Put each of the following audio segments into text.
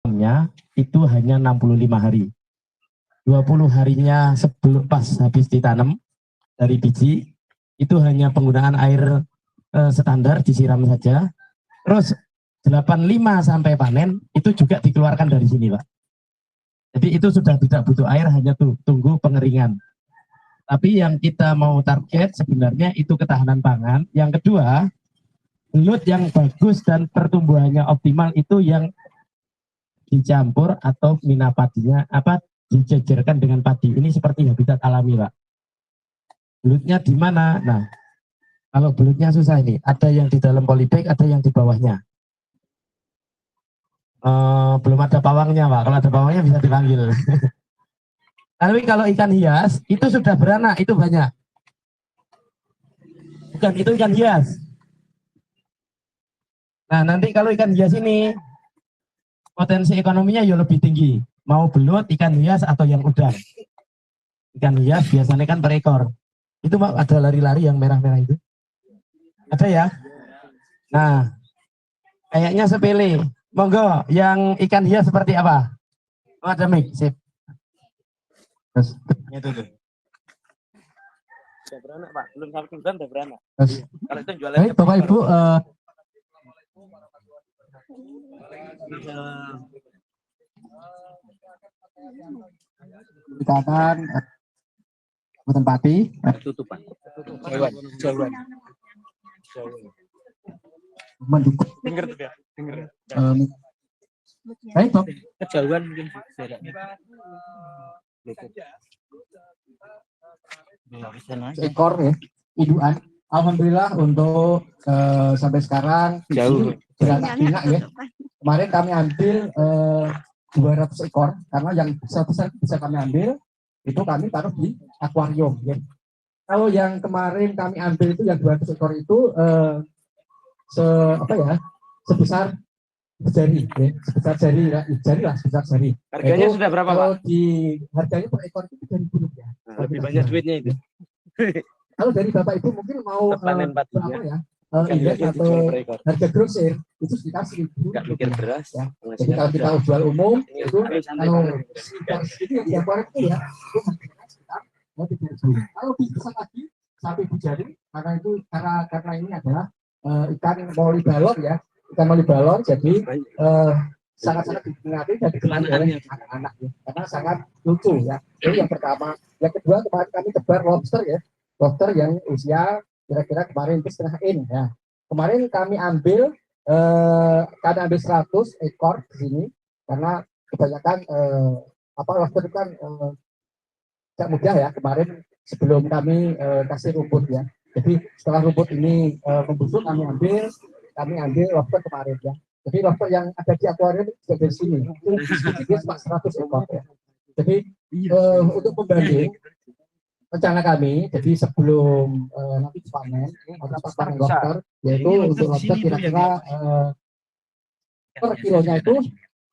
tanamnya itu hanya 65 hari. 20 harinya sebelum pas habis ditanam dari biji itu hanya penggunaan air standar disiram saja. Terus 85 sampai panen itu juga dikeluarkan dari sini, Pak. Jadi itu sudah tidak butuh air, hanya tunggu pengeringan. Tapi yang kita mau target sebenarnya itu ketahanan pangan. Yang kedua, belut yang bagus dan pertumbuhannya optimal itu yang dicampur atau minapadinya dijejerkan dengan padi. Ini seperti habitat alami, Pak. Belutnya di mana? Nah, kalau belutnya susah ini, ada yang di dalam polybag, ada yang di bawahnya. Belum ada pawangnya, Pak. Kalau ada pawangnya bisa dipanggil. Tapi kalau ikan hias itu sudah beranak, itu banyak. Bukan, itu ikan hias. Nah, nanti kalau ikan hias ini potensi ekonominya ya lebih tinggi. Mau belut, ikan hias, atau yang udang. Ikan hias biasanya kan per ekor. Itu Pak, ada lari-lari yang merah-merah itu. Ada ya? Nah, kayaknya sepele. Monggo, yang ikan hias seperti apa? Oh, ada mic, sip. Terus, itu tuh. Sudah beranak, Pak. Belum sampai bulan sudah beranak. Terus. Kalau itu jualannya Bapak Ibu, Misalkan Kabupaten Pati, tutupan. Jauhan. Mendukung. Dengar tuh ya, dengar. Baik, Pak. Kejauhan mungkin Seekor ya, induan. Alhamdulillah untuk sampai sekarang jauh beranak ya. Kemarin kami ambil 200 ekor karena yang bisa kami ambil itu kami taruh di akuarium ya. Kalau yang kemarin kami ambil itu yang 200 ekor itu sebesar jari ya, sebesar jari lah sebesar jari. Harganya itu, sudah berapa, kalau Pak? Di harganya per ekor itu 3.000 rupiah. Lebih banyak duitnya itu. Kalau dari Bapak Ibu mungkin mau berapa ya? Atau harga grosir itu sekitar 1.000. Nggak mikir beras. Ya. Jadi kalau kita jual umum itu kalau sekitar yang kualitas itu ya itu harganya sekitar 3.000. Kalau bisa lagi sampai jari karena ini adalah ikan moli balon ya, ikan moli balon jadi sangat-sangat diminati dan digemari oleh anak-anak ya, karena sangat lucu ya. Itu yang pertama. Yang kedua kemarin kami tebar lobster ya, lobster yang usia kira-kira kemarin itu setengah in ya. Kemarin kami ambil 100 ekor di sini karena kebanyakan lobster itu kan tidak mudah ya. Kemarin sebelum kami kasih rumput ya. Jadi setelah rumput ini membusuk kami ambil lobster kemarin ya. Jadi lobster yang ada di akuarium juga dari sini. Itu cuma 100 ekor ya. Jadi untuk pembanding rencana kami, jadi sebelum nanti panen atau panen lobster, yaitu untuk lobster kira-kira per kilonya itu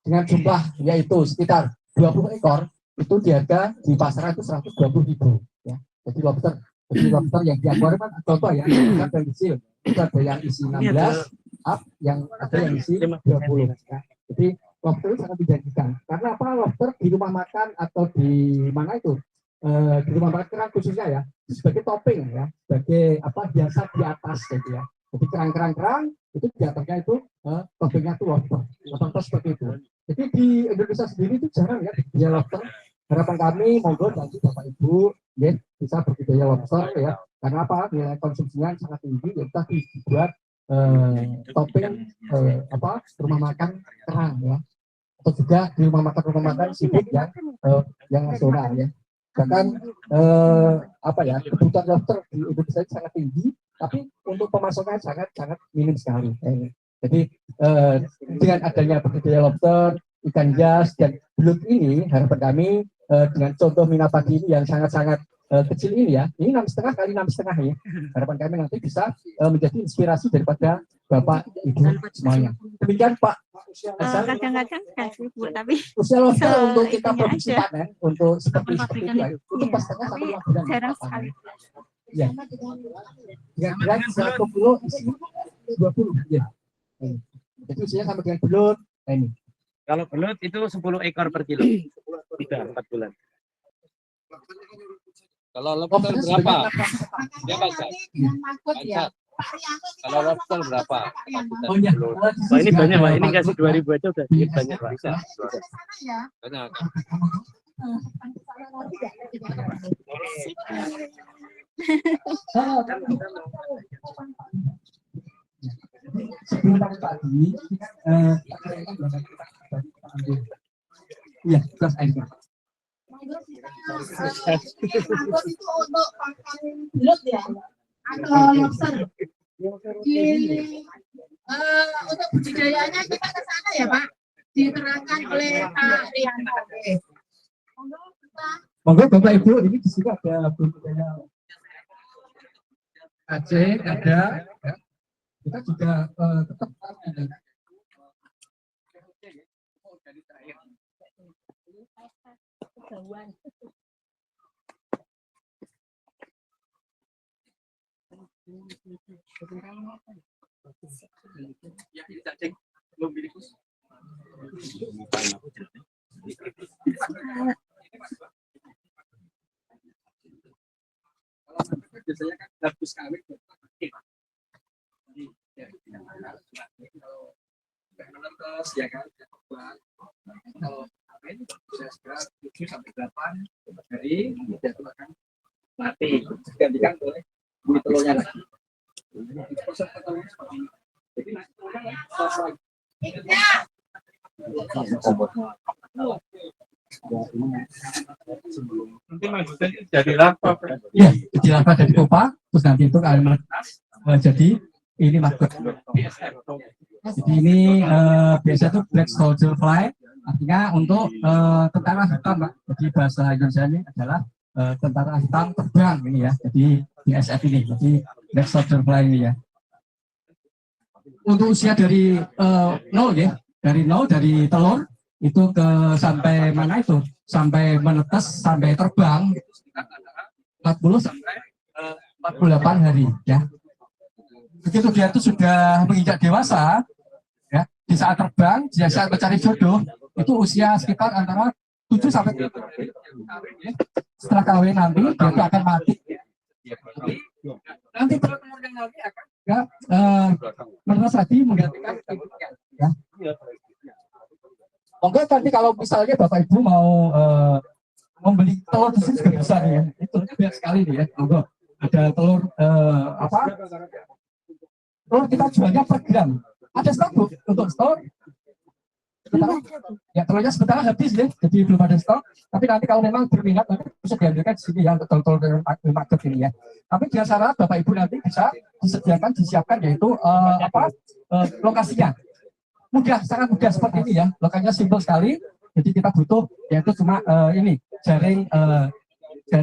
dengan jumlah yaitu sekitar 20 ekor itu di harga di pasaran itu 120.000 ya. Jadi lobster yang di akuarium kan contoh ya, ada yang isi itu ada yang isi 16 up, yang ada yang isi 20 ya. Jadi lobster itu sangat dijanjikan karena apa, lobster di rumah makan atau di mana itu di rumah makan kerang khususnya ya sebagai topping ya, sebagai biasa di atas gitu ya. Jadi kerang itu di atasnya itu toppingnya itu lobster seperti itu. Jadi di Indonesia sendiri itu jarang ya budidaya lobster. Harapan kami monggo nanti Bapak Ibu ya bisa berbudidaya lobster ya, karena apa, nilai konsumsinya sangat tinggi ya, kita dibuat topping rumah makan kerang ya, atau juga di rumah makan sibuk yang nasional ya. Bahkan kebutuhan lobster di Indonesia sangat tinggi, tapi untuk pemasarannya sangat minim sekali. Jadi dengan adanya budidaya lobster, ikan hias dan belut ini, harapan kami dengan contoh minapadi ini yang sangat-sangat kecil ini ya, ini 6,5 kali 6,5 ya. Harapan kami nanti bisa menjadi inspirasi daripada Bapak Ibu semuanya. Demikian Pak. Kadang-kadang kasih Bu, tapi usia lobster untuk kita produksi panen untuk seperti itu ya, itu pastinya sampai 5 bulan. Jarang sekali. Ya. Kira-kira 1 kilo isi 20 ya. Jadi usianya sampai dengan belut ini. Kalau belut itu 10 ekor per kilo. Sudah 4 bulan. Kalau lobster berapa? Ya, Pak. Ya. Kalau lobster berapa? Oh iya. Wah, ini banyak Pak, ini kasih 2.000 aja udah sedikit banyak Pak. Bisa. Banyak. Sebelum tadi, iya, terus air. Itu untuk pakan belut ya, atau lobster. Untuk budidayanya kita ke sana ya Pak, diterangkan oleh Pak Rianto. Monggo Bapak Ibu, ini di sini ada budidaya Aceh, ada. Ya. Kita juga tetap biasanya kan habis kawin menetes ya kan kalau kawin bisa segera 7 sampai 8 hari dia itu akan mati gantikan oleh bumi telurnya lagi. Proses telurnya seperti ini. Jadi nanti Nanti lanjutan jadi lava. ya, jadi lava dari kopa, terus nanti itu akan menetas jadi ini maggot. Jadi ini biasa itu black soldier fly, artinya untuk tentara hitam, Pak. Jadi bahasa Indonesia ini adalah tentara hitam terbang ini ya. Jadi BSF ini, jadi black soldier fly ini ya. Untuk usia dari 0 ya, dari telur itu ke sampai mana itu? Sampai menetas, sampai terbang 40 sampai 48 hari ya. Begitu dia itu sudah menginjak dewasa ya, di saat terbang, di saat mencari jodoh itu usia sekitar antara 7 sampai 8 tahun. Setelah kawin nanti dia itu akan mati. Nanti telur-telurnya nanti akan ya, menetas lagi menggantikan ya. Monggo nanti kalau misalnya Bapak Ibu mau membeli telur di sini juga bisa nih ya. Ini telurnya banyak sekali nih ya. Monggo ada telur apa? Telur kita jualnya per gram. Ada stok Bu untuk stok? Ya telurnya sebentar habis ya, jadi belum ada stok. Tapi nanti kalau memang berminat nanti bisa diambilkan di sini ya untuk telur market ini ya. Tapi dengan syarat Bapak Ibu nanti bisa disediakan, disiapkan yaitu lokasinya. Mudah, sangat mudah seperti ini ya. Lokasinya simpel sekali. Jadi kita butuh yaitu cuma ini jaring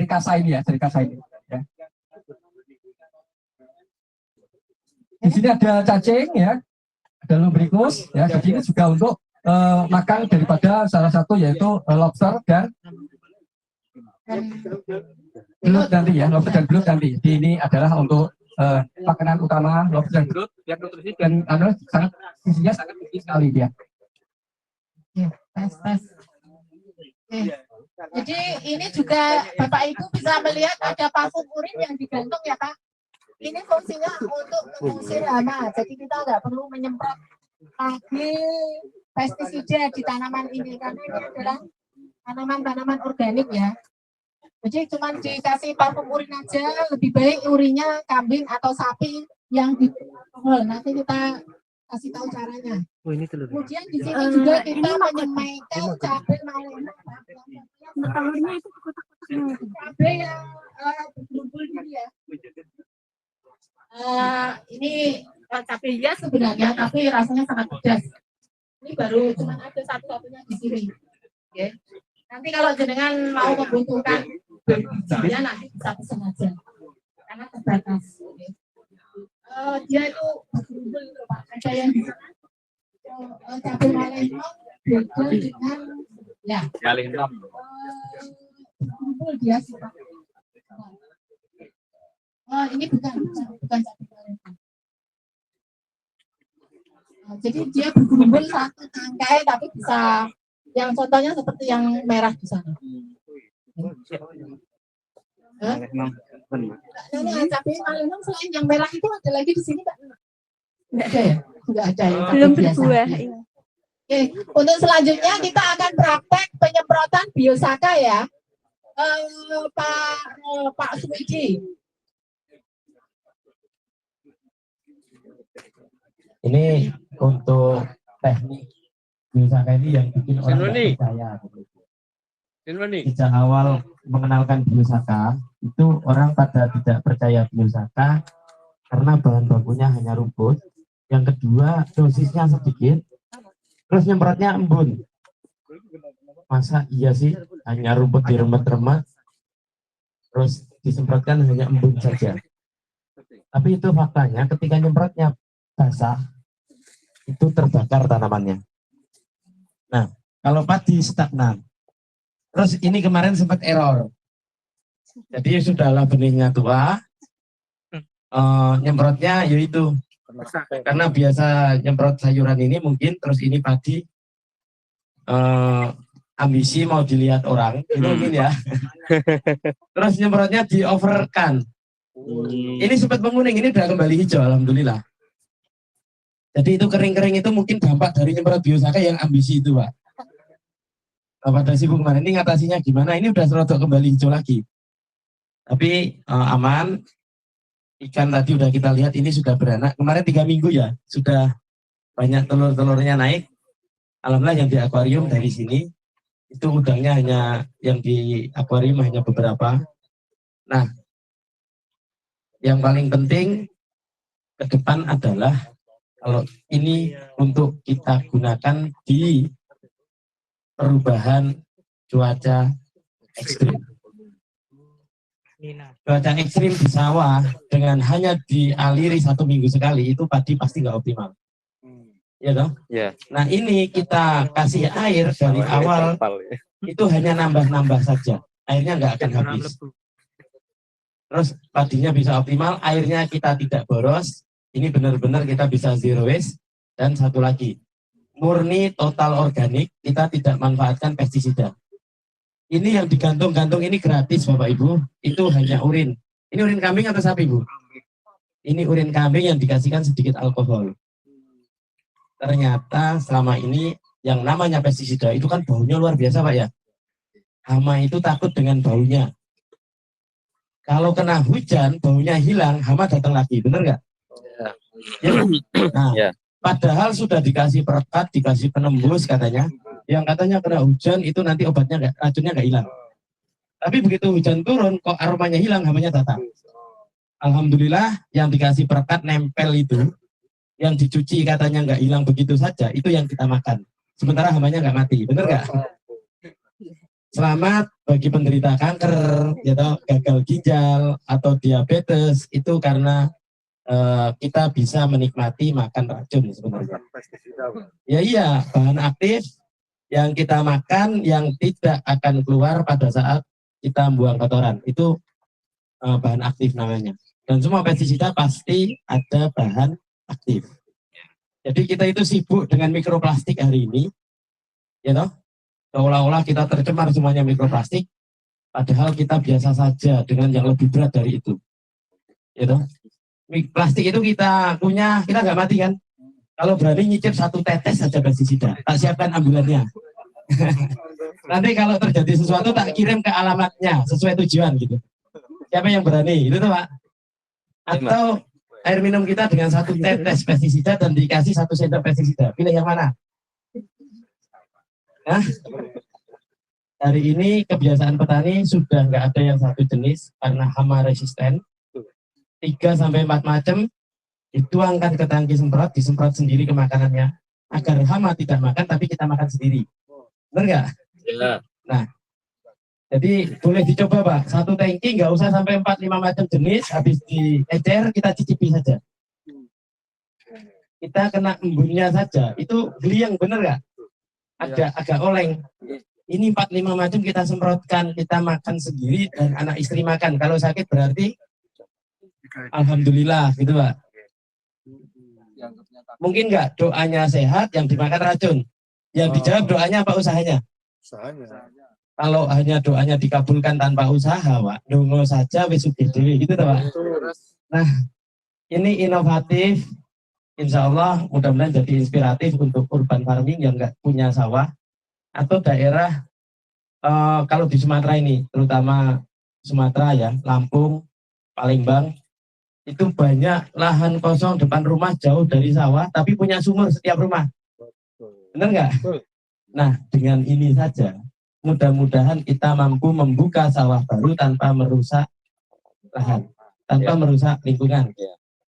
kasa ini ya, jaring kasa ini. Ya. Di sini ada cacing ya, ada lumbricus ya. Jadi ini juga untuk makan daripada salah satu yaitu lobster dan belut nanti ya, lobster dan belut nanti. Jadi ini adalah untuk makanan utama lobster dan belut yang nutrisi dan sangat isinya sangat tinggi sekali dia. Tes. Jadi ini juga Bapak Ibu bisa melihat ada parfum urin yang digantung ya Pak. Ini fungsinya untuk mengusir hama. Jadi kita nggak perlu menyemprot lagi pestisida di tanaman ini karena ini adalah tanaman-tanaman organik ya. Jadi cuma dikasih parfum urin aja, lebih baik urinnya kambing atau sapi yang di nanti kita kasih tahu caranya. Oh, ini telur. Kemudian di sini juga kita menyemaikan cabai malena. Telurnya itu kotak-kotak. Cabai yang berkumpul ini ya. Ini cabai hias sebenarnya, tapi rasanya sangat pedas. Ini baru cuma ada satu-satunya di sini. Okay. Nanti kalau jenengan mau membutuhkan bijinya nanti bisa pesan aja karena terbatas. Okay. Dia itu berkumpul Pak. Ada yang di sana cabai malena beda dengan ya. Berkumpul dia sih Pak. Ini bukan cabai malena. Jadi dia bergerombol satu tangkai tapi bisa yang contohnya seperti yang merah di sana. Hah? Nah, tapi Malino selain yang merah itu ada lagi di sini Pak? Enggak ada ya? Enggak ada ya. Belum Biasa. berbuah. Iya. Oke, untuk selanjutnya kita akan praktek penyemprotan biosaka ya. Pak Suwiji. Ini untuk teknik biosaka ini yang bikin orang Sinoni. nggak percaya. Ini Sejak awal mengenalkan biosaka, itu orang pada tidak percaya biosaka karena bahan bakunya hanya rumput. Yang kedua, dosisnya sedikit, terus nyemprotnya embun. Masa iya sih hanya rumput diremet-remet, terus disemprotkan hanya embun saja. Tapi itu faktanya ketika nyemprotnya basah, itu terbakar tanamannya. Nah, kalau padi stagnan, terus ini kemarin sempat error. Jadi sudahlah benihnya tua, nyemprotnya yaitu karena biasa nyemprot sayuran ini mungkin, terus ini padi ambisi mau dilihat orang, itu mungkin ya. Terus nyemprotnya di overkan. Ini sempat menguning, ini udah kembali hijau, alhamdulillah. Jadi itu kering-kering itu mungkin dampak dari nyemprot biosaka yang ambisi itu, Pak. Pada sibuk kemarin ini ngatasinya gimana? Ini udah serodok kembali hijau lagi. Tapi aman. Ikan tadi udah kita lihat ini sudah beranak. Kemarin 3 minggu ya, sudah banyak telur-telurnya naik. Alhamdulillah yang di akuarium dari sini itu udangnya hanya yang di akuarium hanya beberapa. Nah, yang paling penting ke depan adalah kalau ini untuk kita gunakan di perubahan cuaca ekstrim. Cuaca ekstrim di sawah dengan hanya dialiri 1 minggu sekali itu padi pasti nggak optimal. Ya dong? Ya. Nah ini kita kasih air dari awal itu hanya nambah-nambah saja. Airnya nggak akan habis. Terus padinya bisa optimal, airnya kita tidak boros. Ini benar-benar kita bisa zero waste. Dan satu lagi, murni total organik, kita tidak manfaatkan pestisida. Ini yang digantung-gantung ini gratis Bapak Ibu, itu hanya urin. Ini urin kambing atau sapi Bu? Ini urin kambing yang dikasihkan sedikit alkohol. Ternyata selama ini yang namanya pestisida itu kan baunya luar biasa Pak ya. Hama itu takut dengan baunya. Kalau kena hujan, baunya hilang, hama datang lagi, benar nggak? Ya. Nah, padahal sudah dikasih perekat, dikasih penembus katanya. Yang katanya kena hujan itu nanti obatnya racunnya nggak hilang. Tapi begitu hujan turun, kok aromanya hilang, hamanya datang. Alhamdulillah yang dikasih perekat nempel itu, yang dicuci katanya nggak hilang begitu saja, itu yang kita makan. Sementara hamanya nggak mati, benar nggak? Selamat bagi penderita kanker, atau gagal ginjal atau diabetes itu karena kita bisa menikmati makan racun sebenarnya. Ya iya, bahan aktif yang kita makan yang tidak akan keluar pada saat kita buang kotoran itu bahan aktif namanya. Dan semua pestisida pasti ada bahan aktif. Jadi kita itu sibuk dengan mikroplastik hari ini, ya toh? Seolah-olah kita tercemar semuanya mikroplastik, padahal kita biasa saja dengan yang lebih berat dari itu. Ya toh? Plastik itu kita punya, kita nggak mati kan? Kalau berani nyicip 1 tetes saja pestisida, tak siapkan ambulannya. Nanti kalau terjadi sesuatu tak kirim ke alamatnya sesuai tujuan gitu. Siapa yang berani? Itu tuh Pak. Atau air minum kita dengan 1 tetes pestisida dan dikasih 1 sendok pestisida. Pilih yang mana? Nah, hari ini kebiasaan petani sudah nggak ada yang 1 jenis karena hama resisten. 3-4 macam dituangkan ke tangki semprot, disemprot sendiri ke makanannya agar hama tidak makan tapi kita makan sendiri. Benar nggak? Ya. Nah, jadi boleh dicoba Pak, 1 tangki nggak usah sampai 4-5 macam jenis, habis diecer kita cicipi saja. Kita kena embunnya saja, itu beli yang benar nggak? Agak oleng. Ini 4-5 macam kita semprotkan, kita makan sendiri dan anak istri makan. Kalau sakit berarti alhamdulillah gitu Pak. Mungkin nggak doanya sehat, yang dimakan racun. Yang dijawab doanya apa usahanya? Kalau hanya doanya dikabulkan tanpa usaha, Pak, dongo saja wis sugih dhewe gitu toh, Pak. Nah, ini inovatif. Insya Allah mudah-mudahan jadi inspiratif untuk urban farming yang nggak punya sawah atau daerah kalau di Sumatera ini, terutama Sumatera ya, Lampung, Palembang, itu banyak lahan kosong depan rumah jauh dari sawah, tapi punya sumur setiap rumah. Benar nggak? Nah, dengan ini saja, mudah-mudahan kita mampu membuka sawah baru tanpa merusak lahan, tanpa merusak lingkungan.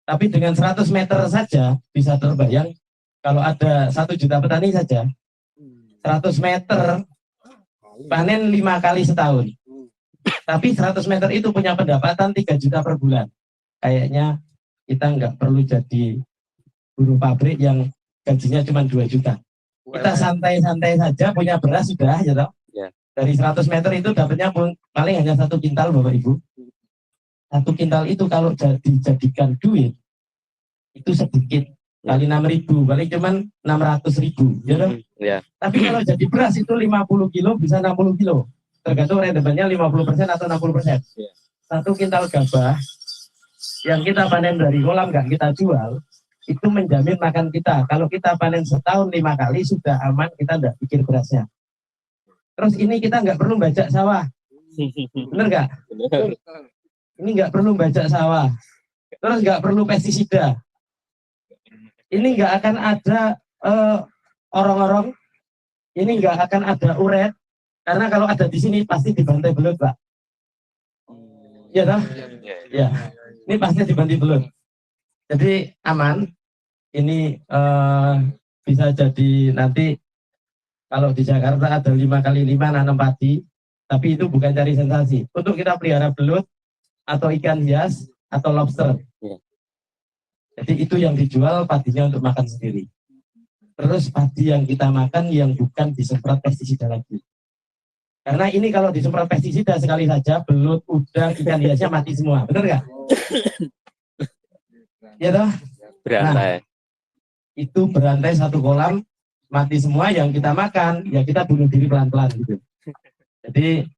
Tapi dengan 100 meter saja bisa terbayang, kalau ada 1 juta petani saja, 100 meter panen 5 kali setahun. Tapi 100 meter itu punya pendapatan 3 juta per bulan. Kayaknya kita nggak perlu jadi buruh pabrik yang gajinya cuma 2 juta. Kita santai-santai saja punya beras sudah, ya toh. Dari 100 meter itu dapatnya paling hanya 1 kintal, Bapak Ibu. 1 kintal itu kalau dijadikan duit, itu sedikit. Kali 6.000, paling cuma 600.000, ya toh. Tapi kalau jadi beras itu 50 kilo bisa 60 kilo. Tergantung rendemennya 50% atau 60%. 1 kintal gabah yang kita panen dari kolam nggak kita jual, itu menjamin makan kita. Kalau kita panen setahun 5 kali sudah aman, kita nggak pikir berasnya. Terus ini kita nggak perlu bajak sawah, bener nggak? Ini nggak perlu bajak sawah. Terus nggak perlu pestisida. Ini nggak akan ada orong-orong. Ini nggak akan ada uret. Karena kalau ada di sini pasti dibantai belut, Pak. Iya toh? Ya. Ini pasti dibantai belut. Jadi aman. Ini bisa jadi nanti kalau di Jakarta ada 5x5 nanam padi, tapi itu bukan cari sensasi. Untuk kita pelihara belut atau ikan hias atau lobster. Jadi itu yang dijual padinya untuk makan sendiri. Terus padi yang kita makan yang bukan disemprot pestisida lagi. Karena ini kalau disemprot pestisida sekali saja, belut, udang, ikan hiasnya mati semua. Benar nggak? Ya toh? Berantai. Nah, itu berantai 1 kolam, mati semua, yang kita makan, ya kita bunuh diri pelan-pelan gitu. Jadi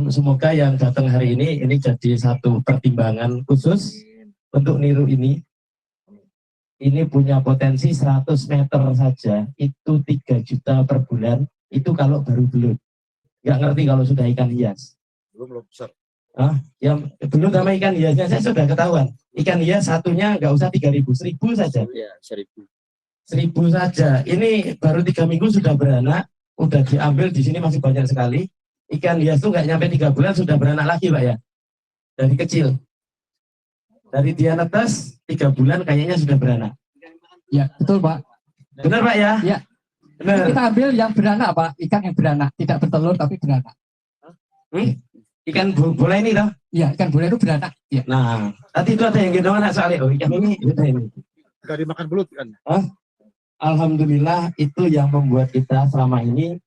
semoga yang datang hari ini jadi satu pertimbangan khusus untuk niru ini. Ini punya potensi 100 meter saja, itu 3 juta per bulan, itu kalau baru belut. Nggak ngerti kalau sudah ikan hias. Belum besar. Yang belut sama ikan hiasnya saya sudah ketahuan. Ikan hias satunya nggak usah 3.000, 1.000 saja. Ya, 1.000. 1.000 saja. Ini baru 3 minggu sudah beranak, udah diambil di sini masih banyak sekali. Ikan hias tuh nggak nyampe 3 bulan sudah beranak lagi, Pak ya. Dari kecil. Dari dia netes 3 bulan kayaknya sudah beranak. Ya, betul, Pak. Benar, Pak ya? Ya. Benar. Kita ambil yang beranak, Pak. Ikan yang beranak, tidak bertelur tapi beranak. Ikan bola ini toh? Iya, ikan bola itu beranak. Ya. Nah, tadi itu ada yang gendong anak soalnya. Oh, ikan ini. Gak dimakan belut kan? Alhamdulillah itu yang membuat kita selama ini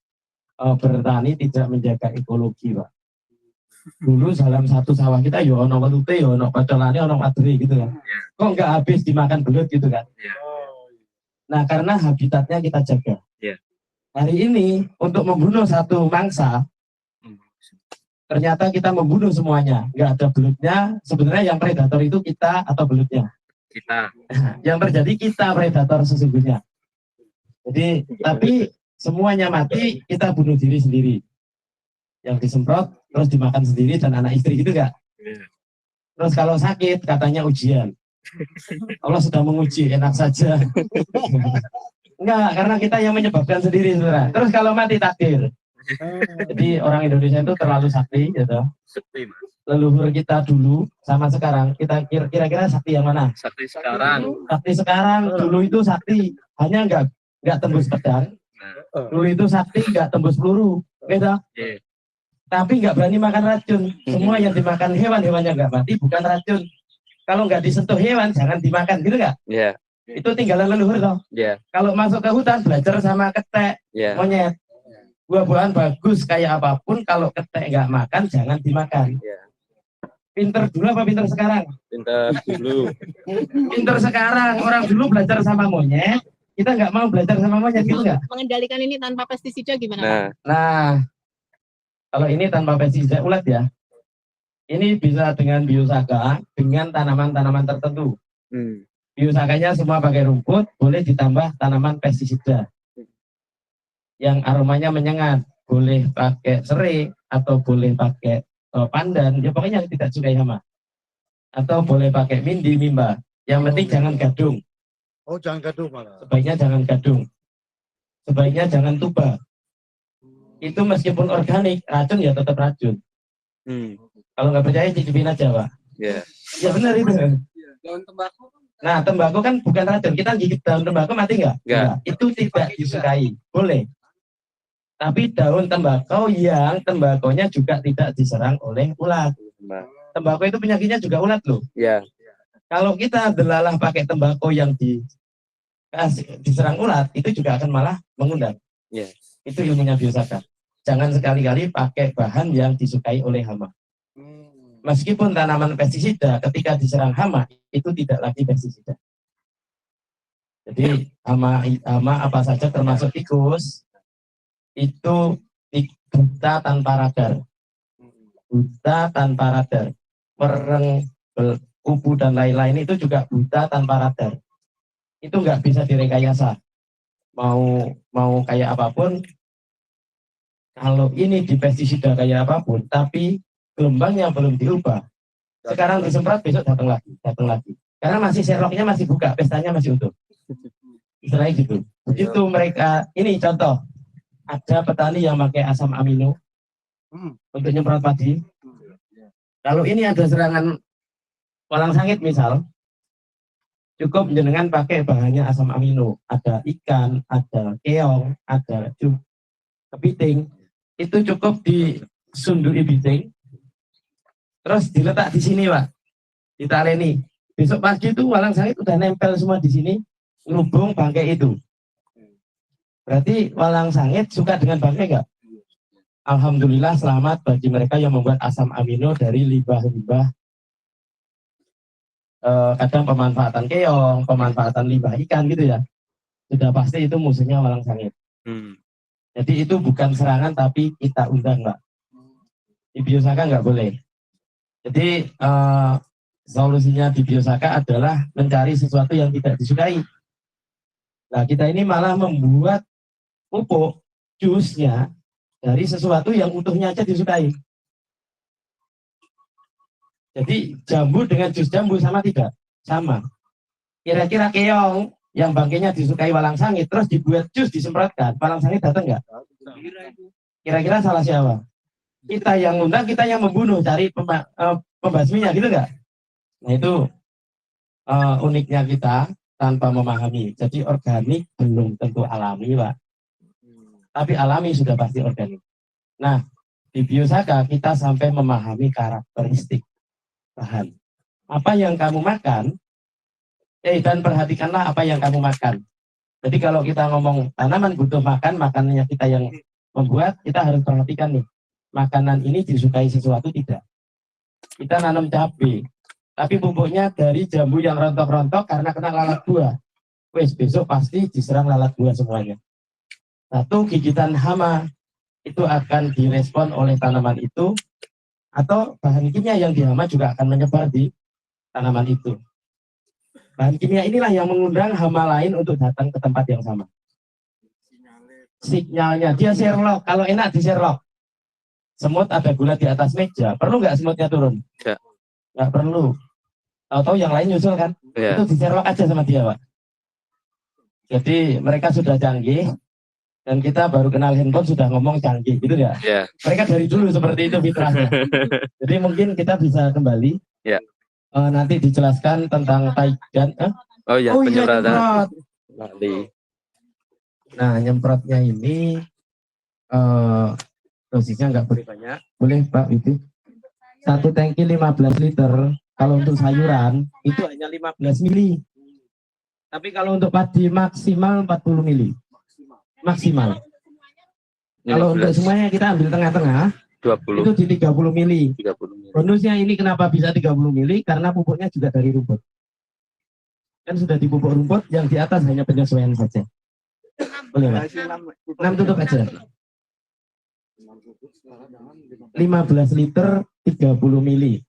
bertani tidak menjaga ekologi, Pak. Dulu dalam satu sawah kita ya ono welute, ya ono pacolane, ono madre gitu kan. Kok nggak habis dimakan belut gitu kan? Nah, karena habitatnya kita jaga. Hari ini untuk membunuh satu mangsa, ternyata kita membunuh semuanya. Nggak ada belutnya. Sebenarnya yang predator itu kita atau belutnya? Kita. Yang terjadi kita predator sesungguhnya. Jadi, tapi semuanya mati, kita bunuh diri sendiri. Yang disemprot, terus dimakan sendiri dan anak istri gitu nggak? Terus kalau sakit, katanya ujian. Allah sudah menguji, enak saja. Enggak, karena kita yang menyebabkan sendiri, saudara. Terus kalau mati takdir. Jadi orang Indonesia itu terlalu sakti, gitu. Leluhur kita dulu sama sekarang, kita kira-kira sakti yang mana? Sakti sekarang. Sakti sekarang, dulu itu sakti, hanya nggak tembus pedang. Dulu itu sakti nggak tembus peluru, gitu. Tapi nggak berani makan racun. Semua yang dimakan hewan-hewannya nggak mati, bukan racun. Kalau nggak disentuh hewan, jangan dimakan, gitu nggak? Iya. Itu tinggalan leluhur toh. Iya. Kalau masuk ke hutan, belajar sama ketek, monyet. Buah-buahan bagus kayak apapun, kalau ketek nggak makan, jangan dimakan. Pinter dulu apa pinter sekarang? Pintar dulu. Pinter sekarang. Orang dulu belajar sama monyet, kita nggak mau belajar sama monyet, gitu nggak? Mengendalikan ini tanpa pestisida gimana, Pak? Nah, Nah, kalau ini tanpa pestisida ulat ya, ini bisa dengan biosaka, dengan tanaman-tanaman tertentu. Biosakanya semua pakai rumput, boleh ditambah tanaman pestisida yang aromanya menyengat, boleh pakai serai atau boleh pakai pandan, ya pokoknya yang tidak sukai hama, atau boleh pakai mindi, mimba. Yang penting jangan gadung. Oh, jangan gaduh malah. Sebaiknya jangan gadung, sebaiknya jangan tuba. Itu meskipun organik, racun ya tetap racun. Kalau nggak percaya cicipin aja, Pak. ya. Ya benar itu. Daun tembakau. Nah, tembakau kan bukan racun. Kita gigit daun tembakau mati nggak? Nggak. Itu tidak disukai. Boleh. Tapi daun tembakau yang tembakonya juga tidak diserang oleh ulat. Nah, Tembakau itu penyakitnya juga ulat loh. ya. Kalau kita delalah pakai tembakau yang diserang ulat, itu juga akan malah mengundang. Ya. Itu ilmunya biosaka. Jangan sekali-kali pakai bahan yang disukai oleh hama. Meskipun tanaman pestisida ketika diserang hama itu tidak lagi pestisida. Jadi hama apa saja termasuk tikus itu buta tanpa radar. Buta tanpa radar. Mereng, kupu dan lain-lain itu juga buta tanpa radar. Itu nggak bisa direkayasa. Mau kayak apapun, kalau ini di pestisida kayak apapun, tapi gelombangnya belum diubah. Sekarang disemprot, besok datang lagi. Karena masih Sherlocknya masih buka, pestanya masih utuh. Istilahnya gitu. Begitu mereka, ini contoh, ada petani yang pakai asam amino untuk nyemprot padi. Kalau ini ada serangan walang sangit misal, cukup jenengan pakai bahannya asam amino. Ada ikan, ada keong, ada kepiting. Itu cukup disundui biting, terus diletak di sini, Pak. Ditaleni. Besok pagi itu walang sangit udah nempel semua di sini, ngerubung bangkai itu. Berarti walang sangit suka dengan bangkai nggak? Alhamdulillah selamat bagi mereka yang membuat asam amino dari limbah-limbah. Kadang pemanfaatan keong, pemanfaatan limbah ikan gitu ya. Sudah pasti itu musuhnya walang sangit. Jadi itu bukan serangan tapi kita undang, Pak. Di biosaka nggak boleh. Jadi solusinya di biosaka adalah mencari sesuatu yang tidak disukai. Nah, kita ini malah membuat pupuk jusnya dari sesuatu yang utuhnya aja disukai. Jadi jambu dengan jus jambu sama tidak? Sama. Kira-kira keong yang bangkainya disukai walang sangit terus dibuat jus disemprotkan, walang sangit datang nggak? Kira-kira salah siapa? Kita yang undang, kita yang membunuh, cari pembasminya gitu nggak? Nah itu uniknya kita tanpa memahami. Jadi organik belum tentu alami, Pak. Tapi alami sudah pasti organik. Nah, di biosaka kita sampai memahami karakteristik bahan. Apa yang kamu makan, dan perhatikanlah apa yang kamu makan. Jadi kalau kita ngomong tanaman butuh makan, makanannya kita yang membuat, kita harus perhatikan nih. Makanan ini disukai sesuatu tidak. Kita nanam cabai, tapi pupuknya dari jambu yang rontok-rontok karena kena lalat buah. Wes besok pasti diserang lalat buah semuanya. Satu gigitan hama itu akan direspon oleh tanaman itu, atau bahan kimia yang dihama juga akan menyebar di tanaman itu. Bahan kimia inilah yang mengundang hama lain untuk datang ke tempat yang sama. Sinyalnya dia Sherlock, kalau enak di Sherlock. Semut ada gula di atas meja, perlu nggak semutnya turun? Nggak perlu. Tahu-tahu yang lain nyusul kan? Itu di Sherlock aja sama dia, Pak. Jadi mereka sudah canggih. Dan kita baru kenal handphone sudah ngomong canggih, gitu ya? Mereka dari dulu seperti itu fitrahnya. Jadi mungkin kita bisa kembali. Nanti dijelaskan tentang taigan. Penyemprotan. Nah, nyemprotnya ini dosisnya nggak boleh banyak. Boleh, Pak, itu. Satu tangki 15 liter. Kalau untuk sayuran itu hanya 15 mili. Tapi kalau untuk padi maksimal 40 mili. Maksimal. Kalau untuk semuanya kita ambil tengah-tengah, 20, itu di 30 mili. 30 mili. Bonusnya ini kenapa bisa 30 mili? Karena pupuknya juga dari rumput. Kan sudah dipupuk rumput, yang di atas hanya penyesuaian saja. Boleh, Pak? 6 tutup aja. 15 liter 30 mili.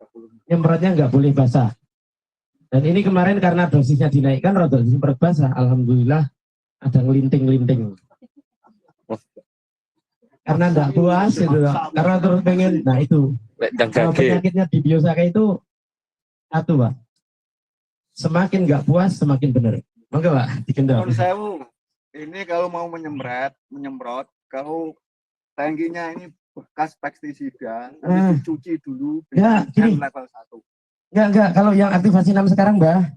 Nyemprotnya nggak boleh basah. Dan ini kemarin karena dosisnya dinaikkan, rodo disemprot basah. Alhamdulillah ada ngelinting-linting. Karena nggak puas gitu loh. Karena terus pengen, nah itu. Penyakitnya di biosaka itu satu, Pak. Semakin nggak puas, semakin benar. Oke, Pak, dikendal. Ini kalau mau menyemprot, kalau tangkinya ini bekas pestisida, dicuci dulu Ya, gini. level 1. Enggak. Kalau yang aktivasi 6 sekarang, Mbak,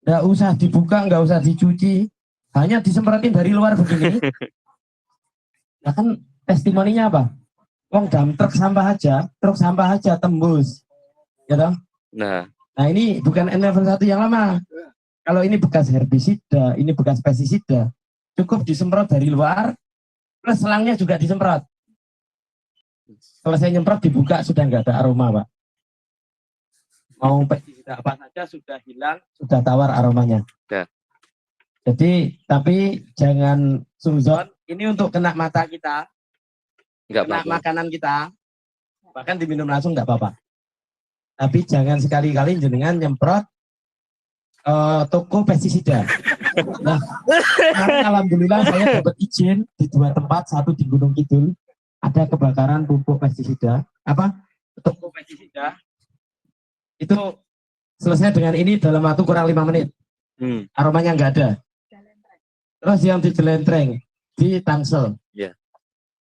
nggak usah dibuka, nggak usah dicuci. Hanya disemprotin dari luar begini. Nah kan testimoninya apa? Wong dam truk sampah aja tembus. Ya toh? Nah, Ini bukan level 1 yang lama. Kalau ini bekas herbisida, ini bekas pestisida, cukup disemprot dari luar, plus selangnya juga disemprot. Selesai nyemprot dibuka sudah nggak ada aroma, Pak. Mau pestisida apa saja sudah hilang, sudah tawar aromanya. Ya. Jadi tapi jangan suzon. Ini untuk kena mata kita, nggak kena apa-apa. makanan kita, bahkan diminum langsung nggak apa-apa. Tapi jangan sekali-kali jenengan nyemprot toko pestisida. Nah, alhamdulillah saya dapat izin di 2 tempat, satu di Gunung Kidul, ada kebakaran pupuk pestisida, toko pestisida. Itu selesai dengan ini dalam waktu kurang 5 menit. Aromanya nggak ada. Terus yang di Jelentreng, di Tangsel. Yeah.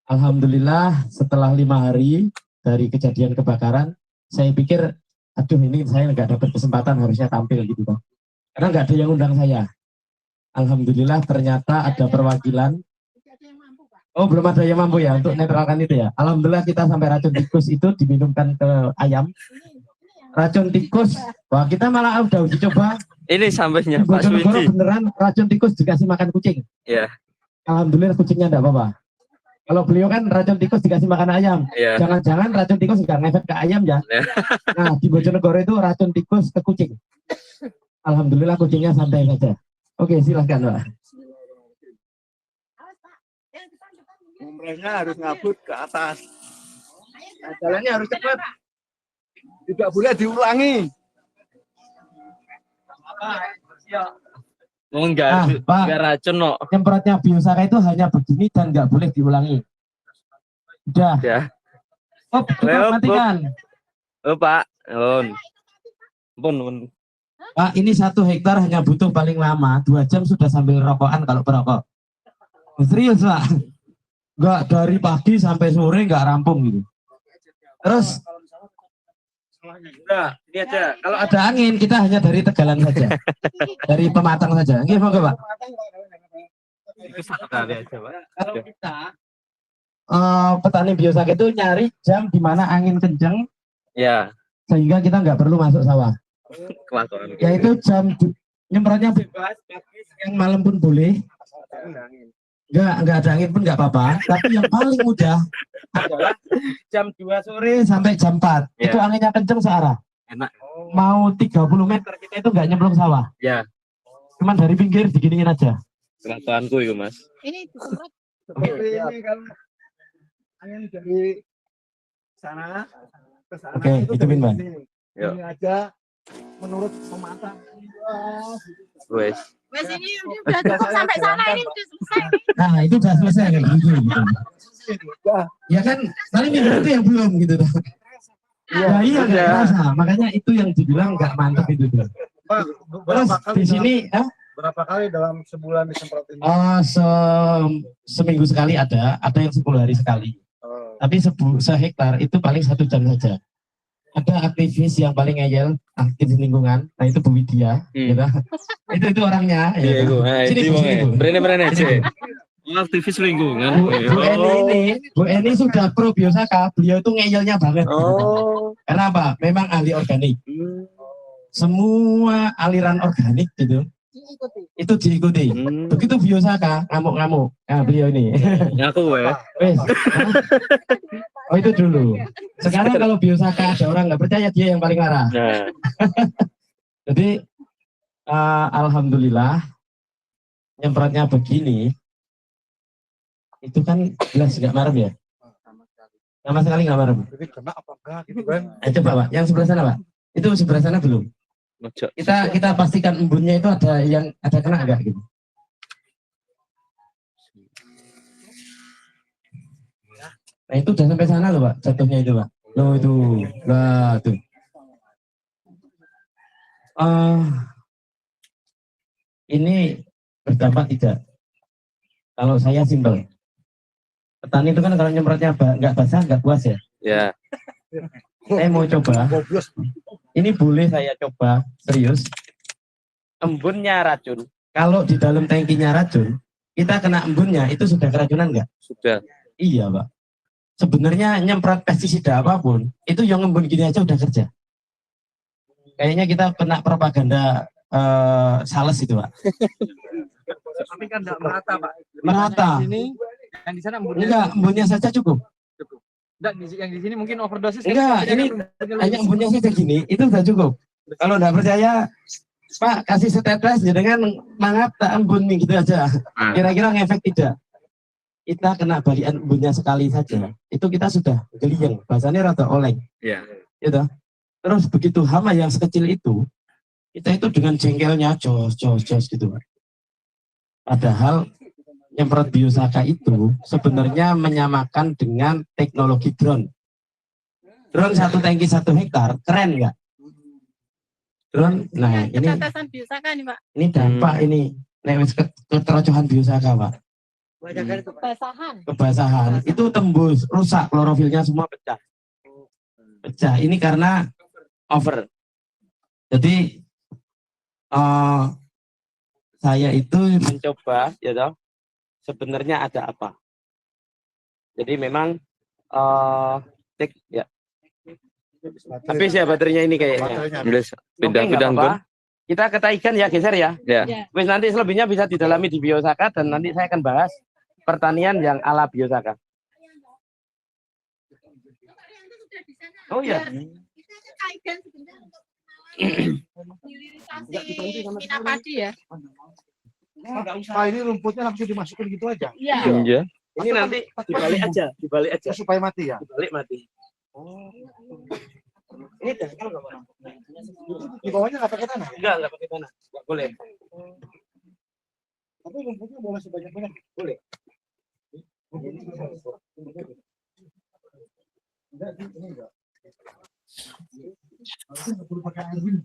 Alhamdulillah setelah 5 hari dari kejadian kebakaran, saya pikir, aduh ini saya nggak dapat kesempatan harusnya tampil gitu Pak. Karena nggak ada yang undang saya. Alhamdulillah ternyata ada perwakilan. Oh belum ada yang mampu ya untuk netralkan itu ya. Alhamdulillah kita sampai racun tikus itu diminumkan ke ayam. Racun tikus, wah kita malah udah uji coba. Ini sampainya Di Pak Bojonegoro Suwiji. beneran racun tikus dikasih makan kucing. Iya. Alhamdulillah kucingnya enggak apa-apa. Kalau beliau kan racun tikus dikasih makan ayam. Iya. Jangan-jangan racun tikus nggak ngefek ke ayam ya. Ya. Nah di Bojonegoro itu racun tikus ke kucing. Alhamdulillah kucingnya santai saja. Oke silahkan Pak. Umrahnya harus ngabut ke atas. Nah, jalannya harus cepat. Tidak boleh diulangi. Oh, enggak, Ah, Pak. enggak racun no. Nyemprotnya biosaka itu hanya begini dan nggak boleh diulangi. Udah. Ya. Oh, matikan. Oh Pak, pun. Pak, ini 1 hektar hanya butuh paling lama 2 jam sudah sambil rokokan kalau perokok. Serius Pak. Enggak dari pagi sampai sore nggak rampung gitu. Terus udah, ini aja. Kalau ada angin kita hanya dari Tegalan saja. Dari Pematang saja. Nggih, monggo, Pak. Kalau kita petani biosaka itu nyari jam di mana angin kencang Ya. sehingga kita nggak perlu masuk sawah. Kelakuan. Yaitu jam nyemprotnya bebas, pagi, siang, malam pun boleh. Enggak ada angin pun nggak apa-apa. Tapi yang paling mudah adalah jam 2 sore sampai jam 4. Ya. Itu anginnya kenceng searah. Enak. Mau 30 meter kita itu nggak nyemplung sawah. Ya. Cuman dari pinggir diginiin aja. Kelakuanku itu Mas. Ini disemprot. Seperti ini kalau angin dari sana ke sana. Oke, itu Bin, Bang. Yuk. Ini aja menurut pematang. Wes. Wes ini udah cukup sampai sana, ini udah selesai. Nah itu udah selesai kayak gitu. Ya kan, paling minggu itu yang belum gitu. Ya iya nggak terasa. Makanya itu yang dibilang nggak mantap itu. Pak, Terus di sini, berapa kali dalam sebulan disemprot ini? seminggu sekali ada yang 10 hari sekali. Tapi sehektar itu paling 1 jam saja. Ada aktivis yang paling ngeyel, aktivis lingkungan, nah itu Bu Widya, gitu. itu orangnya. Iya, gitu. Sini, Bu, sini, Bu. Berani aja. Sini, Aktivis lingkungan. Bu Eni sudah pro biosaka, beliau itu ngeyelnya banget. Gitu. Karena apa? Memang ahli organik. Semua aliran organik gitu, itu diikuti. Begitu biosaka, ngamuk-ngamuk. Nah, beliau ini. Ngaku ya. Wes. Oh itu dulu. Sekarang kalau biosaka ada orang nggak percaya, dia yang paling marah. Nah, Jadi alhamdulillah nyemprotnya begini, itu kan jelas nggak marah ya. Sama sekali nggak marah. Jadi kena apa enggak gitu kan? Coba Pak, yang sebelah sana Pak. Itu sebelah sana belum. ngejak. Kita pastikan embunnya itu ada kena nggak gitu. Nah itu udah sampai sana loh Pak, jatuhnya itu Pak. Loh itu, lah tuh. Ini berdampak tidak? Kalau saya simpel. Petani itu kan kalau nyemprotnya nggak basah, nggak puas ya. Ya, Saya mau coba. Goblok. Ini boleh saya coba, serius. Embunnya racun. Kalau di dalam tangkinya racun, kita kena embunnya, itu sudah keracunan nggak? sudah. Iya Pak. Sebenarnya nyemprot pestisida apapun, itu yang embun gini aja udah kerja. Kayaknya kita kena propaganda sales itu Pak. Tapi kan enggak merata, Pak. Merata. Yang di sini, yang di sana embunnya. Enggak, embunnya saja cukup. Enggak, yang di sini mungkin overdosis. Enggak, ini hanya embunnya saja gini, itu udah cukup. Kalau enggak percaya, Pak kasih setetes dengan mangap tak embun nih gitu aja. Kira-kira ngefek tidak? Kita kena balian embunnya sekali saja, itu kita sudah geliang, bahasanya rada oleng. Ya. Gitu. Terus begitu hama yang sekecil itu, kita itu dengan jengkelnya jos gitu. Padahal nyemprot biosaka itu sebenarnya menyamakan dengan teknologi drone. Drone 1 tangki 1 hektar, keren nggak? Drone, nah ini Ketetesan biosaka nih Pak. ini dampak ini lewat keterocohan biosaka Pak. Basahan. Kebasahan itu tembus, rusak, klorofilnya semua pecah. Pecah, ini karena over. Jadi saya itu mencoba, ya toh, sebenarnya ada apa. Jadi memang cek ya. Habis ya baterainya ini kayaknya. Terus Oke, nggak pindah-pindah apa-apa. Kita ketaikan ya, geser ya. Ya. Wes nanti selebihnya bisa didalami di biosaka dan nanti saya akan bahas pertanian yang ala biosaka. Oh iya. Kita kaitkan sebentar untuk hilirisasi minat padi ya. Nah, ini rumputnya langsung dimasukin gitu aja. Iya. Iya. Ini nanti dibalik aja. Supaya mati ya. Dibalik mati. Ini dangkal nggak Pak? Di bawahnya nggak pakai tanah. Enggak pakai tanah. Enggak boleh. Tapi rumputnya boleh sebanyak-banyak. Boleh. Ini enggak. Nggak perlu pakai air gini.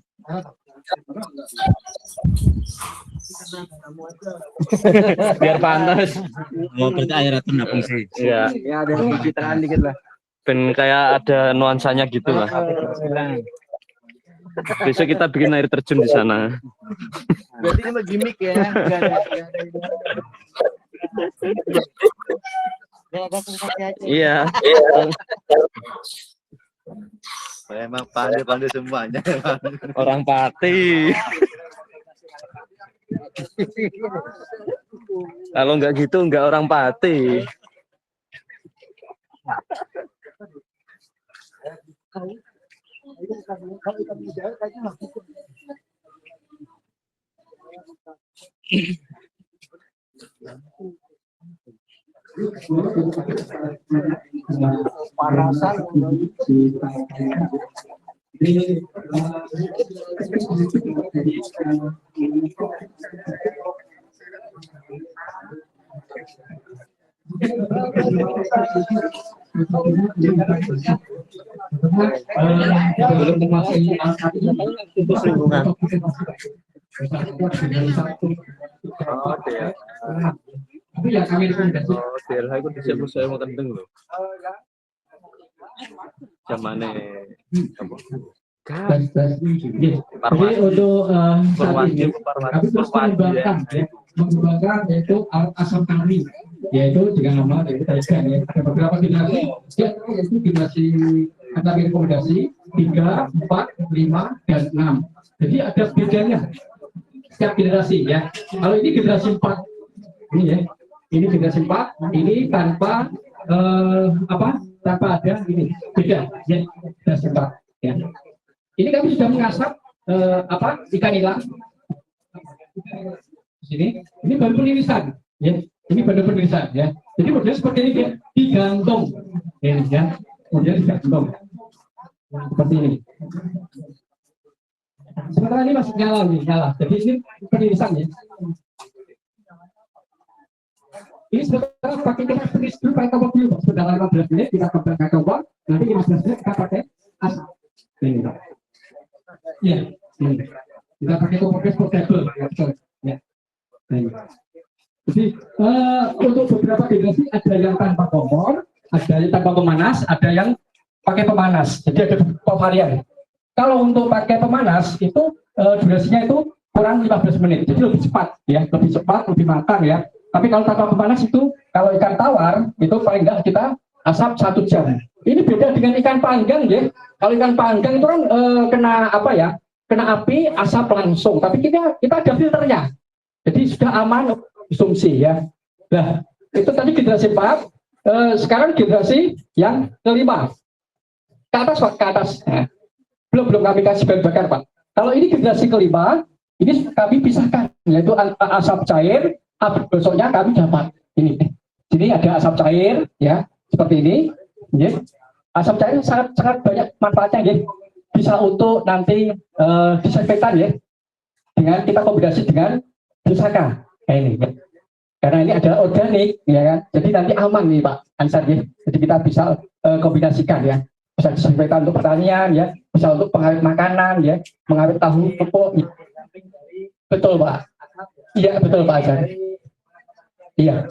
Biar panas. Oh, berarti airnya tuh enggak fungsi. Iya. Ya ada pencitraan dikit lah. Ben kayak ada nuansanya gitu lah. Besok kita bikin air terjun di sana. Berarti cuma gimmick ya. Enggak ada. Iya. Emang pandai-pandai semuanya. Orang Pati. Kalau nggak gitu nggak orang Pati. Tapi ya kami rekomendasi. Oh, DLH itu disebut saya mau kendeng loh. Zamane apa? Jadi untuk saat ini kami terus mengembangkan yaitu alat asam kami, yaitu dengan nama dari Taikan ya. Ada beberapa generasi, yaitu generasi kami rekomendasi 3, 4, 5, dan 6. Jadi ada bedanya setiap generasi ya. Kalau ini generasi 4 ini ya, ini generasi 4, ini tanpa tanpa ada ini beda ya, beda setempat ya. Ini kami sudah mengasap ikan nila di sini. Ini baru penirisan ya, ini baru penirisan ya. Jadi modelnya seperti ini ya, digantung ini ya, kemudian digantung seperti ini. Sementara ini masih nyala. Jadi ini penirisan ya. Ini sebenarnya pakai kita tulis dulu pakai kompor dulu, sudah 15 menit kita pakai kompor, nanti 15 menit kita pakai asap. Ini, ya, ini. Kita pakai kompor gas portable, ya. Ini. Jadi untuk beberapa generasi ada yang tanpa kompor, ada yang tanpa pemanas, ada yang pakai pemanas. Jadi ada beberapa varian. Kalau untuk pakai pemanas itu durasinya itu kurang 15 menit, jadi lebih cepat, ya, lebih cepat, lebih matang ya. Tapi kalau tanpa pemanas itu, kalau ikan tawar itu paling enggak kita asap 1 jam. Ini beda dengan ikan panggang ya. Kalau ikan panggang itu kan kena kena api, asap langsung. Tapi kita ada filternya, jadi sudah aman konsumsi ya. Nah itu tadi generasi 4. Sekarang generasi yang kelima. Ke atas Pak, ke atas. Nah, belum kami kasih bahan bakar Pak. Kalau ini generasi kelima, ini kami pisahkan, yaitu asap cair. Api gosoknya kami dapat ini. Jadi ada asap cair ya seperti ini. Ya. Asap cair sangat banyak manfaatnya ya. Bisa untuk nanti disinfektan ya. Dengan kita kombinasi dengan pusaka kayak ini. Ya. Karena ini adalah organik ya kan. Jadi nanti aman nih Pak Ansar ya. Jadi kita bisa kombinasikan ya. Bisa disinfektan untuk pertanian ya. Bisa untuk pengawet makanan ya. Mengawet tahu pupuk. Ya. Betul Pak. Iya betul Pak Ansar. Iya,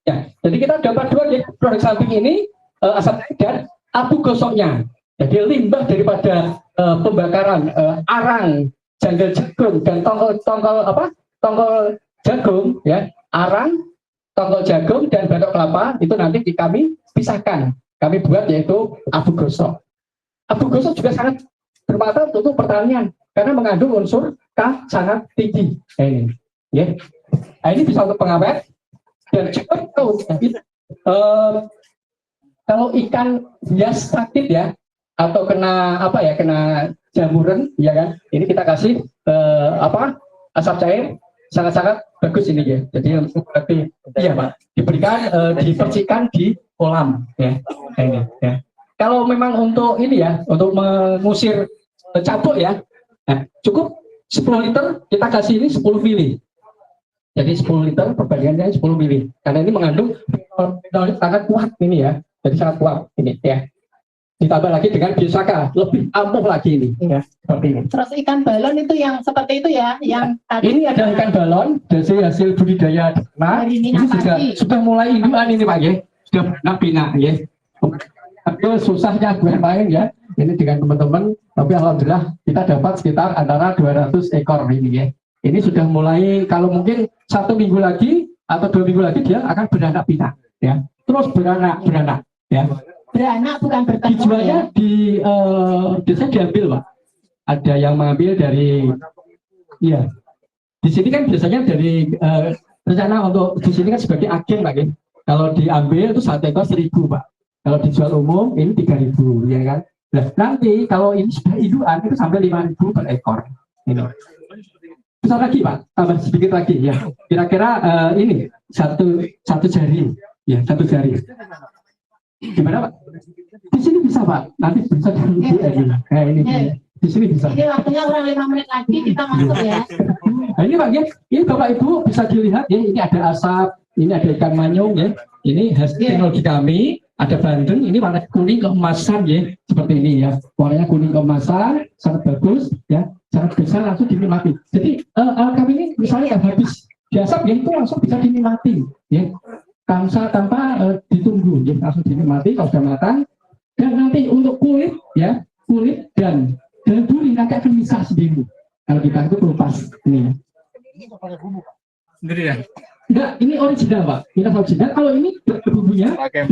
ya. Jadi kita dapat 2 ya, produk samping ini asap dan abu gosoknya. Jadi limbah daripada pembakaran arang, janggal jagung dan tongkol jagung ya, arang, tongkol jagung dan batok kelapa itu nanti kami pisahkan. Kami buat yaitu abu gosok. Abu gosok juga sangat bermanfaat untuk pertanian karena mengandung unsur K sangat tinggi. Ini, ya. Nah, ini bisa untuk pengawet dan juga kalau ikan bias sakit ya atau kena kena jamuran ya kan, ini kita kasih asap cair sangat-sangat bagus ini ya. Jadi berarti iya Pak diberikan dipercikan di kolam ya. Ini ya. Kalau memang untuk ini ya untuk mengusir cabuk ya, nah, cukup 10 liter kita kasih ini 10 mili. Jadi 10 liter perbandingannya 10 mili. Karena ini mengandung sangat kuat ini ya. Jadi sangat kuat ini ya. Ditambah lagi dengan biosaka, lebih ampuh lagi ini ya. Seperti ini. Terus ikan balon itu yang seperti itu ya, yang tadi. Ini adalah ikan balon dari hasil budidaya ternak. Ini juga sudah mulai indukan ini Pak ya. Sudah bina ya. Tapi susahnya gue main ya. Ini dengan teman-teman. Tapi alhamdulillah kita dapat sekitar antara 200 ekor ini ya. Ini sudah mulai, kalau mungkin 1 minggu lagi atau 2 minggu lagi dia akan beranak pinak ya. Terus beranak ya. Beranak bukan bertelur. Dijualnya di biasanya diambil Pak. Ada yang mengambil dari iya. Di sini kan biasanya dari rencana untuk di sini kan sebagai agen Pak ya. Kalau diambil itu 1 ekor 1.000 Pak. Kalau dijual umum ini 3.000 ya kan. Nah, nanti kalau ini sudah indukan itu sampai 5.000 per ekor. Ini. Besar lagi Pak, tambah sedikit lagi ya. Kira-kira ini satu jari, ya 1 jari. Gimana Pak? Di sini bisa Pak, nanti bisa ini. Di sini bisa. Ini waktunya kurang 5 menit lagi kita masuk ya. Nah, ini Pak ya, ini Bapak Ibu bisa dilihat ya. Ini ada asap, ini ada ikan manyung ya. Ini hasil teknologi kami. Ada bandeng, ini warna kuning keemasan ya, seperti ini ya. Warnanya kuning keemasan, sangat bagus ya. Sangat besar langsung dinikmati. Jadi kami ini misalnya habis diasap ya itu langsung bisa dinikmati ya. Tanpa ditunggu ya, langsung dinikmati kalau sudah matang. Dan nanti untuk kulit ya, kulit dan duri nanti akan bisa sendiri. Kalau kita itu kelupas ini ya. Sendiri ya? Enggak, ini original Pak. Kita original. Kalau ini bumbunya, ada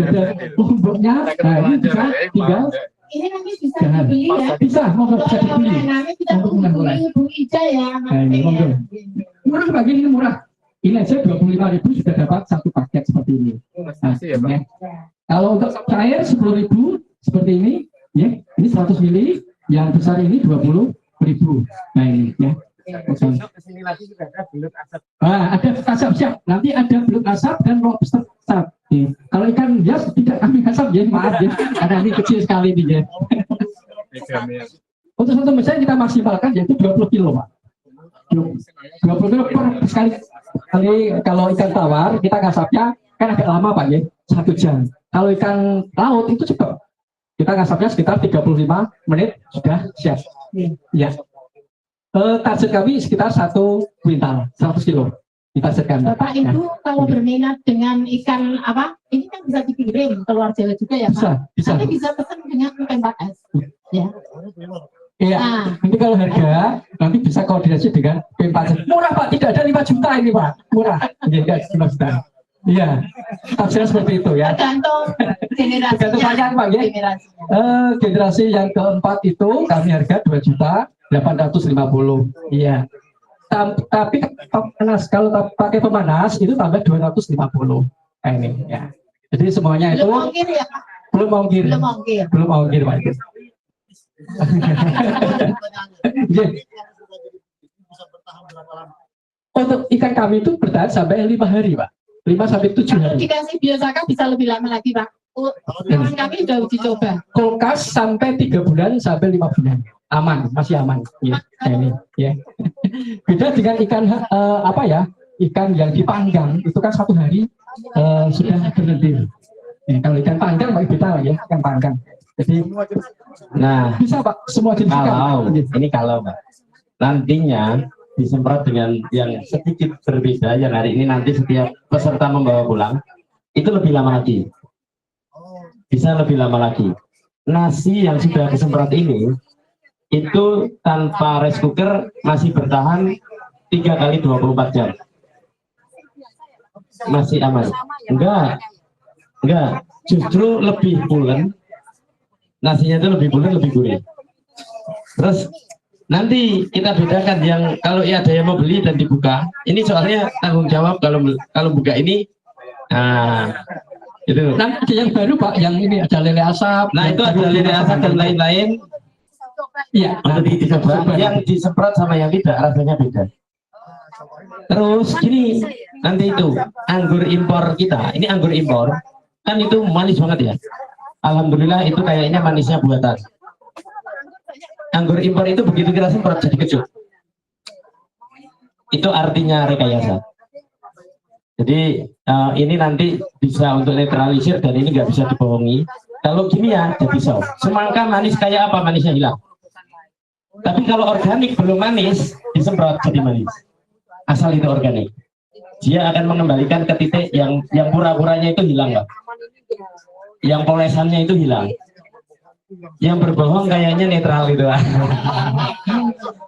bumbunya, nah ini bisa tinggal. Ini nanti bisa dibeli ya. Bisa, bisa dibeli. Nanti kita tunggu Ibu Ija ya. Nah, ini monggo. Murah Pak, ini murah. Ini aja 25.000 sudah dapat satu paket seperti ini. Nah, ya. Kalau untuk cair 10.000 seperti ini, ya, ini 100 mili, yang besar ini 20.000. Nah ini, ya. Besok kesini lagi juga ada belut asap. Ada asap siap. Nanti ada belut asap dan lobster asap. Ya. Kalau ikan hias tidak ambil asap, ya maaf ya, karena ini kecil sekali nih ya. Untuk satu mesin kita maksimalkan yaitu 20 kilo, Pak. 20 kilo per sekali. Kalau ikan tawar kita ngasapnya kan agak lama, Pak ya, 1 jam. Kalau ikan laut itu cepat. Kita ngasapnya sekitar 35 menit sudah siap. Ya. Target kami sekitar 1 kuintal, 100 kilo. Ditargetkan. Bapak itu kalau berminat dengan ikan apa? Ini kan bisa dikirim ke luar Jawa juga ya, Pak? Bisa. Nanti bisa pesan dengan P4S. Ya. Iya, nanti kalau harga nanti bisa koordinasi dengan P4S. Murah, Pak, tidak ada 5 juta ini, Pak. Murah. Iya, 5 juta. Iya. Tafsirnya seperti itu ya. Tergantung generasinya. Tergantung varian, Pak ya. Generasi yang keempat itu kami harga 2.850.000. Iya. Tapi panas, kalau pakai pemanas itu tambah 250. Ini ya. Jadi semuanya itu Belum ongkir ya, Pak? belum ongkir. Belum ongkir, Pak. Untuk ikan kami itu bertahan sampai 5 hari, Pak. 5 sampai 7 Kalau hari. dikasih biosaka bisa lebih lama lagi, Pak. Kawan kami sudah uji coba. Kulkas sampai 3 bulan sampai 5 bulan. Aman, masih aman. Ya, ini ya. Beda dengan ikan apa ya? Ikan yang dipanggang itu kan 1 hari sudah berlendir. Ya, kalau ikan panggang Pak beda ya, ikan panggang. Jadi Nah, bisa, Pak, semua jenis ikan. ini kalau Pak, nantinya disemprot dengan yang sedikit berbeda, yang hari ini nanti setiap peserta membawa pulang, itu lebih lama lagi. Bisa lebih lama lagi. Nasi yang sudah disemprot ini, itu tanpa rice cooker masih bertahan 3 kali 24 jam. Masih aman. Enggak, justru lebih pulen. Nasinya itu lebih pulen, lebih gurih. Terus nanti kita bedakan yang kalau ya ada yang mau beli dan dibuka. Ini soalnya tanggung jawab kalau buka ini. Nah, itu. Nanti yang baru, Pak, yang ini ada lele asap. Nah, itu ada lele asap dan lain-lain. Iya. Untuk dicoba. Yang disemprot sama yang tidak rasanya beda. Terus gini, nanti itu anggur impor kita. Ini anggur impor kan itu manis banget ya. Alhamdulillah itu kayaknya manisnya buatan. Anggur impor itu begitu kita semprot jadi kecut. Itu artinya rekayasa. Jadi ini nanti bisa untuk netralisir dan ini nggak bisa dibohongi. Kalau kimia jadi pisau. Semangka manis kayak apa, manisnya hilang. Tapi kalau organik belum manis, disemprot jadi manis. Asal itu organik. Dia akan mengembalikan ke titik yang pura-puranya itu hilang, Pak. Yang polesannya itu hilang. Yang berbohong kayaknya netral itu.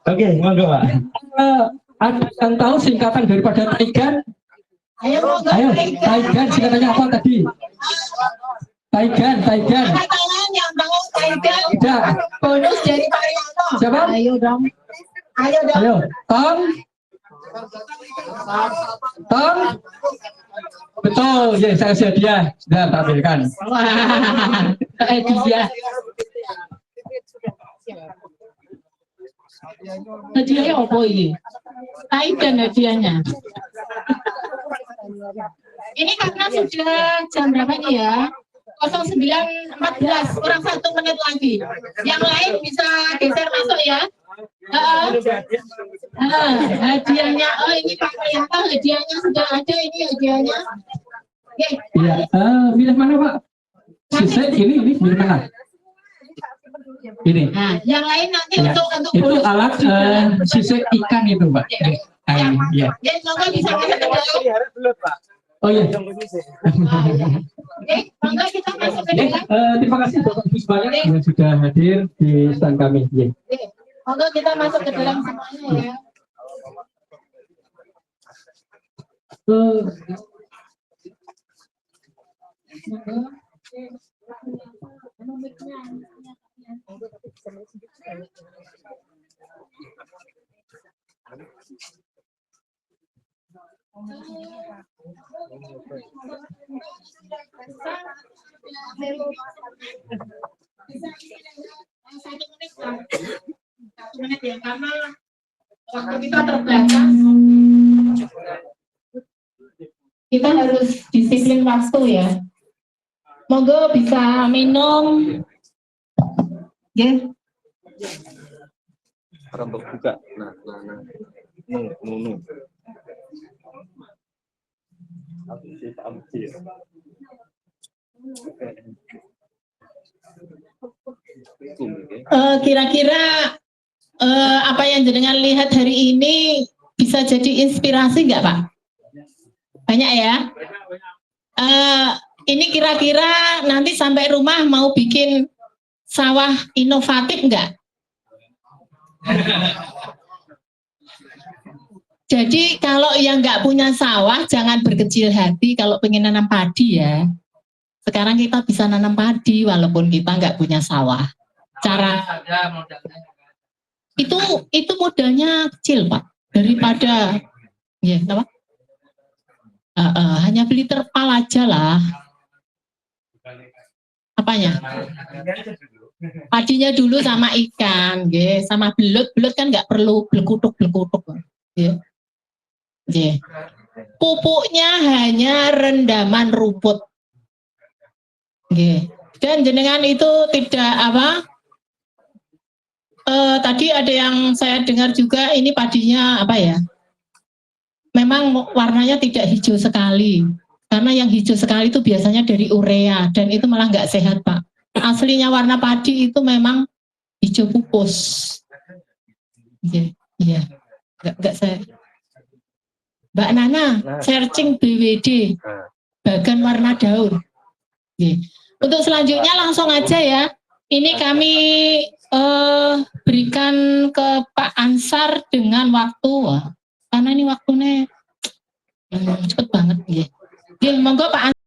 Oke, monggo, Pak. Ada yang tahu singkatan daripada Taigan? Ayo, Taigan singkatannya apa tadi? Taigan. Katakan yang tahu Taigan. Tidak. Bonus dari Pak Rianto. Siapa? Ayo dong. Ayo. Tom. Betul, ya saya kasih hadiah. Sudah tampilkan. Wah, hadiah. Hadiahnya apa ini? Taigan hadiahnya. Ini karena sudah jam berapa nih ya? 09.14, kurang 1 menit lagi. Yang lain bisa geser masuk ya. Hadiahnya, oh ini Pak Prianto, hadiahnya sudah ada, ini hadiahnya. Oke. Iya, milih mana, Pak? Sisek ini milih mana? Ini. Nah, yang lain nanti Ya. untuk Itu bonus. alat sisek ikan itu, Pak. Iya. Ya, semoga bisa masuk ke dalam. Pelihara belut, Pak. Oh iya. Oke, semoga kita masuk ke dalam. Terima kasih Bapak Ibu semuanya yang sudah hadir di stand kami. Ya. Oke, semoga kita masuk ke dalam semuanya ya. Satu menit ya, karena waktu kita terbatas. Kita harus disiplin waktu ya. Monggo bisa minum. Ya. Rambut buka. Nah. Nunu. Kira-kira apa yang jenengan lihat hari ini bisa jadi inspirasi nggak Pak? Banyak ya. Ini kira-kira nanti sampai rumah mau bikin sawah inovatif nggak? Jadi kalau yang nggak punya sawah jangan berkecil hati kalau pengen nanam padi ya. Sekarang kita bisa nanam padi walaupun kita nggak punya sawah. Cara itu modalnya kecil Pak daripada ya apa? Hanya beli terpal aja lah. Apanya? Padinya dulu sama ikan, ya, sama belut kan nggak perlu blekutuk, ya. Pupuknya hanya rendaman rumput, dan jenengan itu tidak apa? Tadi ada yang saya dengar juga ini padinya apa ya? Memang warnanya tidak hijau sekali, karena yang hijau sekali itu biasanya dari urea dan itu malah nggak sehat Pak. Aslinya warna padi itu memang hijau pupus. Iya, nggak saya. Mbak Nana, searching BWD, bagan warna daun. Untuk selanjutnya langsung aja ya. Ini kami berikan ke Pak Ansar dengan waktu, karena ini waktunya cepet banget. Monggo Pak Ansar.